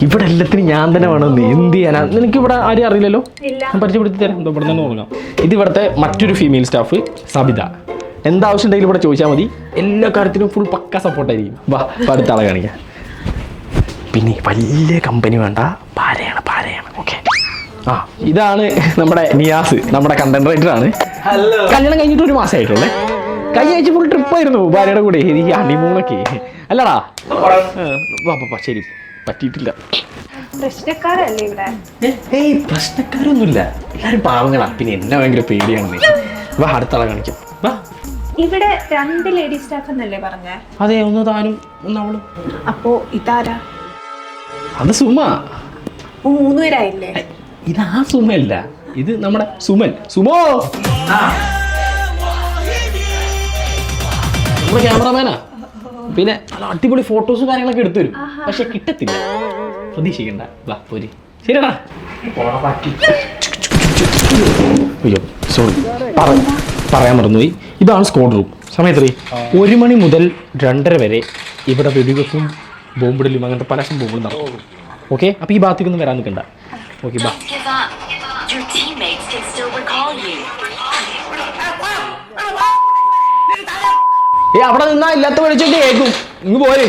ഇവിടെ എല്ലാത്തിനും ഞാൻ തന്നെ വേണമെന്ന് എന്ത് ചെയ്യാനാ? നിനക്ക് ഇവിടെ ആരും അറിയില്ലല്ലോ, ഞാൻ പരിചയപ്പെടുത്തി തരാം. ഇവിടെ തന്നെ തുടങ്ങാം. ഇത് ഇവിടുത്തെ മറ്റൊരു ഫീമെയിൽ സ്റ്റാഫ് സബിത. എന്താവശ്യം ഉണ്ടെങ്കിലും ഇവിടെ ചോദിച്ചാൽ മതി, എല്ലാ കാര്യത്തിലും ഫുൾ പക്ക സപ്പോർട്ടായിരിക്കും. വാ അടുത്ത ആളെ കാണിക്കാം. പിന്നെ വലിയ കമ്പനി വേണ്ട, പാരയാണ്. ഓക്കെ. ആ ഇതാണ് നമ്മുടെ നിയാസ്, നമ്മുടെ കണ്ടന്റ് റൈറ്റർ ആണ്. കല്യാണം കഴിഞ്ഞിട്ട് ഒരു മാസമായിട്ടുള്ളേ. കഴിഞ്ഞ ആഴ്ച ഫുൾ ട്രിപ്പായിരുന്നു ഭാര്യയുടെ കൂടെ, എനിക്ക് ഹണിമൂണൊക്കെ അല്ലടാ. ശരി, പറ്റിയിട്ടില്ല. ഏയ് പ്രശ്നക്കാരൊന്നുമില്ല, എല്ലാരും പാവങ്ങളാ. പിന്നെ എന്നെ ഭയങ്കര പേടിയാണ്. വാ അടുത്ത ആളെ കാണിക്കാം. വാ. ഇവിടെ 2 ലേഡി സ്റ്റാഫ് എന്നല്ലേ പറഞ്ഞ? അതെ, ഒന്ന് താനും ഒന്ന് അവളും. അപ്പോ ഇതാരാ? അത് സുമ. 3 പേരായില്ലേ? ഇത് ആ സുമല്ല, ഇത് നമ്മുടെ സുമൻ. സുമോ നമ്മുടെ ക്യാമറമാനാ. പിന്നെ നല്ല അടിപൊളി ഫോട്ടോസും കാര്യങ്ങളൊക്കെ എടുത്തു തരും, പക്ഷെ കിട്ടത്തില്ല, പ്രതീക്ഷിക്കണ്ട. വാ പോരി. ശരിടാ. അയ്യോ സോറി, പറയാൻ മറന്നുപോയി. ഇതാണ് സ്ക്വാഡ് റൂം. സമയം എത്രയും 1 മണി മുതൽ 2:30 വരെ ഇവിടെ വെടിവെപ്പും ബോംബിടലും അങ്ങനത്തെ പല സംഭവങ്ങളും നടക്കും. ഓക്കെ, അപ്പോൾ ഈ ഭാഗത്തേക്കൊന്നും വരാൻ നിൽക്കണ്ട. ഓക്കെ ബാ. അവിടെ നിന്നാ ഇല്ലാത്ത വിളിച്ചിട്ട് കേൾക്കും. ഇങ്ങ് പോരെ.